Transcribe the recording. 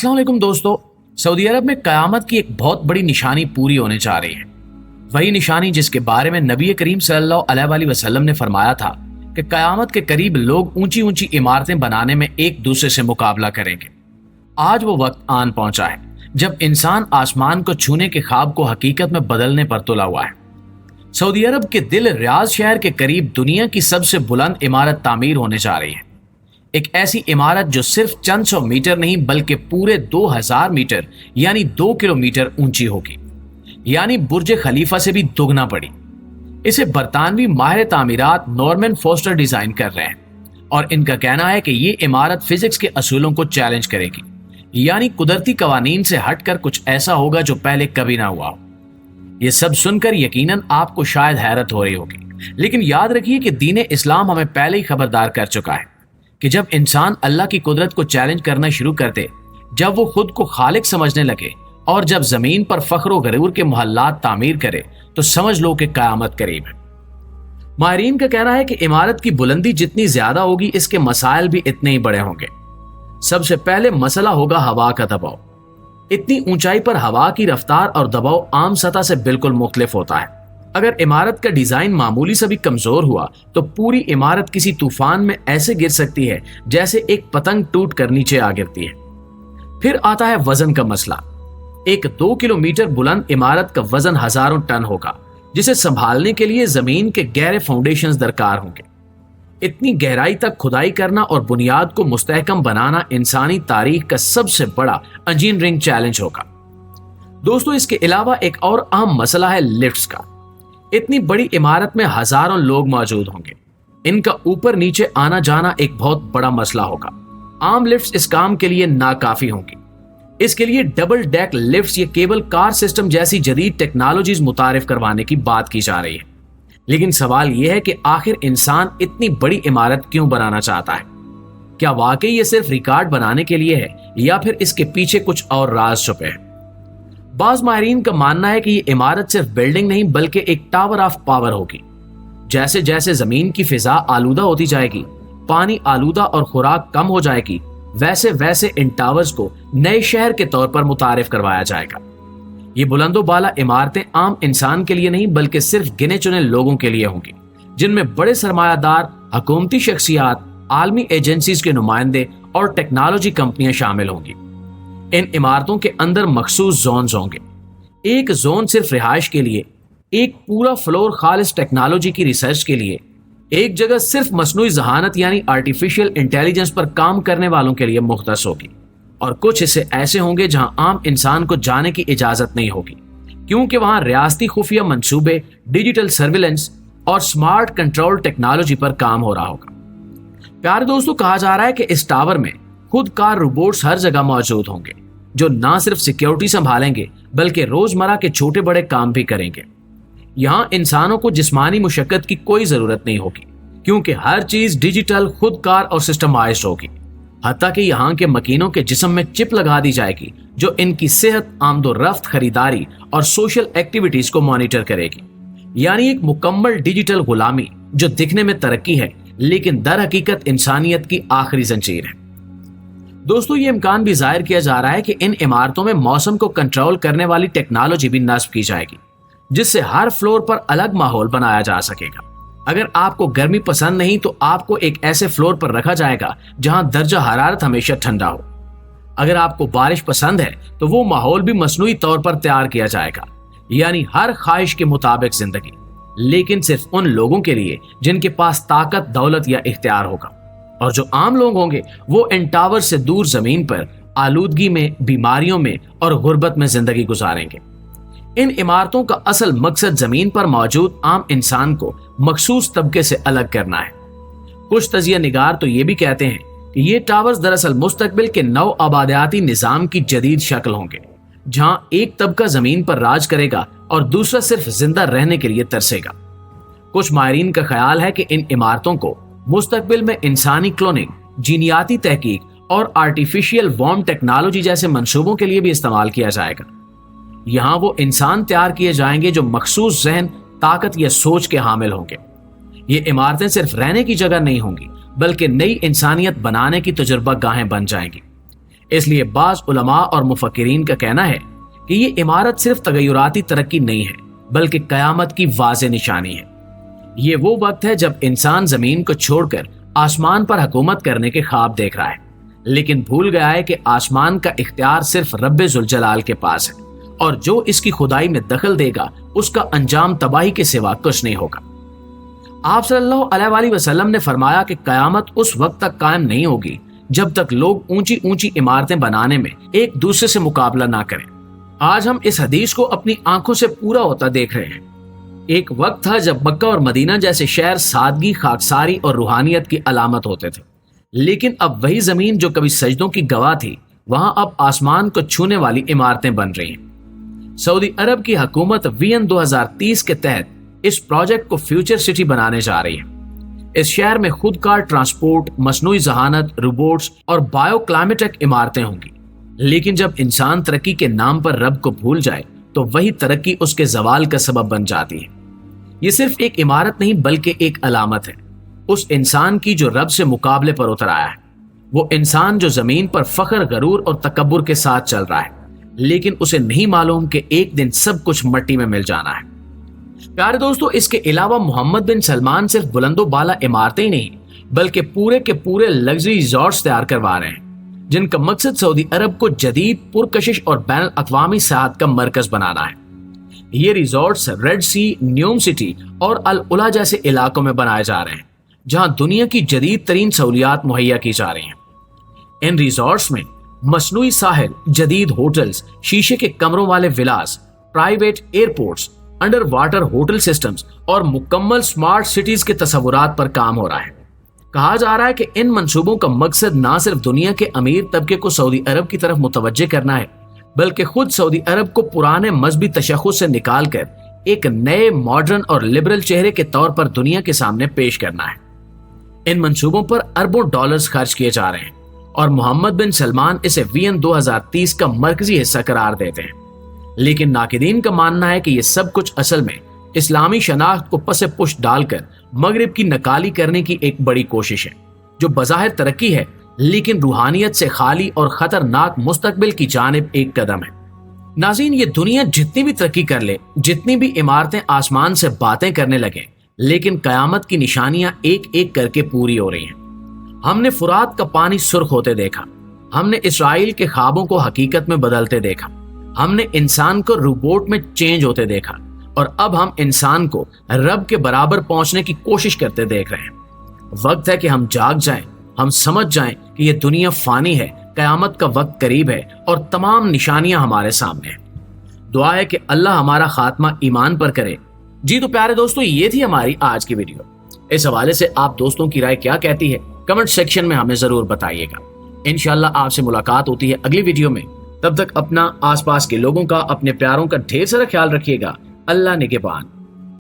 अस्सलाम वालेकुम दोस्तों। सऊदी अरब में क़यामत की एक बहुत बड़ी निशानी पूरी होने जा रही है। वही निशानी जिसके बारे में नबी करीम सल्लल्लाहु अलैहि वसल्लम ने फरमाया था कि क़यामत के करीब लोग ऊंची ऊंची इमारतें बनाने में एक दूसरे से मुकाबला करेंगे। आज वो वक्त आन पहुंचा है जब इंसान आसमान को छूने के ख्वाब को हकीकत में बदलने पर तुला हुआ है। सऊदी अरब के दिल रियाद शहर के करीब दुनिया की सबसे बुलंद इमारत तामीर होने जा रही है। एक ऐसी इमारत जो सिर्फ चंद सौ मीटर नहीं बल्कि पूरे 2000 मीटर यानी 2 किलोमीटर ऊंची होगी, यानी बुर्ज खलीफा से भी दुगना बड़ी। इसे बरतानवी माहिर तामीरात नॉर्मन फोस्टर डिजाइन कर रहे हैं और इनका कहना है कि ये इमारत फिजिक्स के असूलों को चैलेंज करेगी, यानी कुदरती कवानीन से हटकर कुछ ऐसा होगा जो पहले कभी ना हुआ हो। ये सब सुनकर यकीनन आपको शायद हैरत हो रही होगी, लेकिन याद रखिए कि दीन इस्लाम हमें पहले ही खबरदार कर चुका है कि जब इंसान अल्लाह की कुदरत को चैलेंज करना शुरू कर दे, जब वो खुद को खालिक समझने लगे और जब जमीन पर फख्र व गरूर के मोहल्लात तामीर करे तो समझ लो कि क़यामत करीब है। माहिरीन का कहना है कि इमारत की बुलंदी जितनी ज्यादा होगी इसके मसाइल भी इतने ही बड़े होंगे। सबसे पहले मसला होगा हवा का दबाव। इतनी ऊंचाई पर हवा की रफ्तार और दबाव आम सतह से बिल्कुल मुख्तलिफ होता है। अगर इमारत का डिजाइन मामूली से भी कमजोर हुआ तो पूरी इमारत किसी तूफान में ऐसे गिर सकती है जैसे एक पतंग टूट कर नीचे आ गिरती है। फिर आता है वजन का मसला। एक 2 किलोमीटर बुलंद इमारत का वजन हजारों टन होगा, जिसे संभालने के लिए जमीन के गहरे फाउंडेशंस दरकार होंगे। इतनी गहराई तक खुदाई करना और बुनियाद को मुस्तहकम बनाना इंसानी तारीख का सबसे बड़ा इंजीनियरिंग चैलेंज होगा। दोस्तों, इसके अलावा एक और अहम मसला है लिफ्ट्स का। इतनी बड़ी इमारत में हजारों लोग मौजूद होंगे, इनका ऊपर नीचे आना जाना एक बहुत बड़ा मसला होगा। आम लिफ्ट्स इस काम के लिए नाकाफी होंगी। इसके लिए डबल डेक लिफ्ट्स या केबल कार सिस्टम जैसी जदीद टेक्नोलॉजीज मुतारिफ करवाने की बात की जा रही है। लेकिन सवाल यह है कि आखिर इंसान इतनी बड़ी इमारत क्यों बनाना चाहता है? क्या वाकई ये सिर्फ रिकॉर्ड बनाने के लिए है या फिर इसके पीछे कुछ और राज छुपे हैं? बाज माहिरीन का मानना है कि ये इमारत सिर्फ बिल्डिंग नहीं बल्कि एक टावर ऑफ पावर होगी। जैसे जैसे जमीन की फिजा आलूदा होती जाएगी, पानी आलूदा और खुराक कम हो जाएगी, वैसे वैसे इन टावर्स को नए शहर के तौर पर मुतारिफ करवाया जाएगा। ये बुलंदो बाला इमारतें आम इंसान के लिए नहीं बल्कि सिर्फ गिने चुने लोगों के लिए होंगी, जिनमें बड़े सरमायादार, हुकूमती शख्सियात, आलमी एजेंसीज के नुमाइंदे और टेक्नोलॉजी कंपनियां शामिल होंगी। इन इमारतों के अंदर मखसूस जोन्स होंगे। एक जोन सिर्फ रिहाइश के लिए, एक पूरा फ्लोर खालिस टेक्नोलॉजी की रिसर्च के लिए, एक जगह सिर्फ मसनूई जहानत यानी आर्टिफिशियल इंटेलिजेंस पर काम करने वालों के लिए मुख्तस होगी, और कुछ हिस्से ऐसे होंगे जहां आम इंसान को जाने की इजाजत नहीं होगी, क्योंकि वहां रियासती खुफिया मंसूबे, डिजिटल सर्विलेंस और स्मार्ट कंट्रोल टेक्नोलॉजी पर काम हो रहा होगा। प्यारे दोस्तों, कहा जा रहा है कि इस टावर में खुद कार रोबोट्स हर जगह मौजूद होंगे, जो ना सिर्फ सिक्योरिटी संभालेंगे बल्कि रोजमर्रा के छोटे बड़े काम भी करेंगे। यहाँ इंसानों को जिस्मानी मुशक्कत की कोई जरूरत नहीं होगी, क्योंकि हर चीज डिजिटल, खुद कार और सिस्टमाइज्ड होगी। हत्ता कि यहाँ के मकीनों के जिस्म में चिप लगा दी जाएगी जो इनकी सेहत, आमदोरफ्त, खरीदारी और सोशल एक्टिविटीज को मॉनिटर करेगी। यानी एक मुकम्मल डिजिटल गुलामी जो दिखने में तरक्की है लेकिन दर हकीकत इंसानियत की आखिरी जंजीर है। दोस्तों, ये इम्कान भी जाहिर किया जा रहा है कि इन इमारतों में मौसम को कंट्रोल करने वाली टेक्नोलॉजी भी नस्ब की जाएगी, जिससे हर फ्लोर पर अलग माहौल बनाया जा सकेगा। अगर आपको गर्मी पसंद नहीं तो आपको एक ऐसे फ्लोर पर रखा जाएगा जहां दर्जा हरारत हमेशा ठंडा हो। अगर आपको बारिश पसंद है तो वो माहौल भी मसनूई तौर पर तैयार किया जाएगा, यानी हर ख्वाहिश के मुताबिक जिंदगी, लेकिन सिर्फ उन लोगों के लिए जिनके पास ताकत, दौलत या इख्तियार होगा। और जो आम लोग होंगे वो इन टावर से दूर जमीन पर आलूदगी में, बीमारियों में और गुर्बत में जिंदगी गुजारेंगे। इन इमारतों का असल मकसद जमीन पर मौजूद आम इंसान को मखसूस तबके से अलग करना है। कुछ तजिया निगार तो ये भी कहते हैं कि ये टावर्स दरअसल मुस्तकबिल के नौ आबादियाती निजाम की जदीद शक्ल होंगे, जहां एक तबका जमीन पर राज करेगा और दूसरा सिर्फ जिंदा रहने के लिए तरसेगा। कुछ माहिरीन का ख्याल है कि इन इमारतों को मुस्तकबिल में इंसानी क्लोनिंग, जीनियाती तहकीक और आर्टिफिशियल वार्म टेक्नोलॉजी जैसे मंसूबों के लिए भी इस्तेमाल किया जाएगा। यहाँ वो इंसान तैयार किए जाएंगे जो मखसूस जहन, ताकत या सोच के हामिल होंगे। ये इमारतें सिर्फ रहने की जगह नहीं होंगी बल्कि नई इंसानियत बनाने की तजुर्बा गाहें बन जाएंगी। اس لیے بعض علماء اور مفکرین کا کہنا ہے کہ یہ عمارت صرف تغیراتی ترقی نہیں ہے بلکہ قیامت کی واضح نشانی ہے۔ یہ وہ وقت ہے جب انسان زمین کو چھوڑ کر آسمان پر حکومت کرنے کے خواب دیکھ رہا ہے، لیکن بھول گیا ہے کہ آسمان کا اختیار صرف رب ذوالجلال کے پاس ہے، اور جو اس کی خدائی میں دخل دے گا اس کا انجام تباہی کے سوا کچھ نہیں ہوگا۔ آپ صلی اللہ علیہ وآلہ وسلم نے فرمایا کہ قیامت اس وقت تک قائم نہیں ہوگی جب تک لوگ اونچی اونچی عمارتیں بنانے میں ایک دوسرے سے مقابلہ نہ کریں۔ آج ہم اس حدیث کو اپنی آنکھوں سے پورا ہوتا دیکھ رہے ہیں۔ ایک وقت تھا جب مکہ اور مدینہ جیسے شہر سادگی، خاکساری اور روحانیت کی علامت ہوتے تھے، لیکن اب وہی زمین جو کبھی سجدوں کی گواہ تھی، وہاں اب آسمان کو چھونے والی عمارتیں بن رہی ہیں۔ سعودی عرب کی حکومت ویژن 2030 کے تحت اس پروجیکٹ کو فیوچر سٹی بنانے جا رہی ہے۔ اس شہر میں خود کار ٹرانسپورٹ، مصنوعی ذہانت، روبوٹس اور بایو کلائمیٹک عمارتیں ہوں گی۔ لیکن جب انسان ترقی کے نام پر رب کو بھول جائے تو وہی ترقی اس کے زوال کا سبب بن جاتی ہے۔ یہ صرف ایک عمارت نہیں بلکہ ایک علامت ہے اس انسان کی جو رب سے مقابلے پر اتر آیا ہے، وہ انسان جو زمین پر فخر، غرور اور تکبر کے ساتھ چل رہا ہے، لیکن اسے نہیں معلوم کہ ایک دن سب کچھ مٹی میں مل جانا ہے۔ پیارے دوستو، اس کے علاوہ محمد بن سلمان صرف بلند و بالا عمارتیں ہی نہیں بلکہ پورے کے پورے لگژری ریزورٹس تیار کروا رہے ہیں، جن کا مقصد سعودی عرب کو جدید، پرکشش اور بین الاقوامی سیاحت کا مرکز بنانا ہے۔ یہ ریزورٹس ریڈ سی، نیوم سٹی اور العلا جیسے علاقوں میں بنائے جا رہے ہیں جہاں دنیا کی جدید ترین سہولیات مہیا کی جا رہی ہیں۔ ان ریزورٹس میں مصنوعی ساحل، جدید ہوٹلز، شیشے کے کمروں والے villas, private airports, under water hotel systems اور مکمل سمارٹ سٹیز کے تصورات پر کام ہو رہا ہے۔ کہا جا رہا ہے کہ ان منصوبوں کا مقصد نہ صرف دنیا کے امیر طبقے کو سعودی عرب کی طرف متوجہ کرنا ہے بلکہ خود سعودی عرب کو پرانے مذہبی تشخص سے نکال کر ایک نئے، ماڈرن اور لبرل چہرے کے طور پر دنیا کے سامنے پیش کرنا ہے۔ ان منصوبوں پر اربوں ڈالرز خرچ کیے جا رہے ہیں اور محمد بن سلمان اسے ویژن 2030 کا مرکزی حصہ قرار دیتے ہیں۔ لیکن ناقدین کا ماننا ہے کہ یہ سب کچھ اصل میں اسلامی شناخت کو پس پش ڈال کر مغرب کی نکالی کرنے کی ایک بڑی کوشش ہے، جو بظاہر ترقی ہے لیکن روحانیت سے خالی اور خطرناک مستقبل کی جانب ایک قدم ہے۔ ناظرین، یہ دنیا جتنی بھی ترقی کر لے، جتنی بھی عمارتیں آسمان سے باتیں کرنے لگیں، لیکن قیامت کی نشانیاں ایک ایک کر کے پوری ہو رہی ہیں۔ ہم نے فرات کا پانی سرخ ہوتے دیکھا، ہم نے اسرائیل کے خوابوں کو حقیقت میں بدلتے دیکھا، ہم نے انسان کو روبوٹ میں چینج ہوتے دیکھا، اور اب ہم انسان کو رب کے برابر پہنچنے کی کوشش کرتے دیکھ رہے ہیں۔ وقت ہے کہ ہم جاگ جائیں، ہم سمجھ جائیں کہ یہ دنیا فانی ہے، قیامت کا وقت قریب ہے اور تمام نشانیاں ہمارے سامنے ہیں۔ دعا ہے کہ اللہ ہمارا خاتمہ ایمان پر کرے۔ جی تو پیارے دوستو، یہ تھی ہماری آج کی ویڈیو۔ اس حوالے سے آپ دوستوں کی رائے کیا کہتی ہے؟ کمنٹ سیکشن میں ہمیں ضرور بتائیے گا۔ انشاءاللہ آپ سے ملاقات ہوتی ہے اگلی ویڈیو میں۔ تب تک اپنا، آس پاس کے لوگوں کا، اپنے پیاروں کا ڈھیر سارا خیال رکھیے گا۔ اللہ نگہبان۔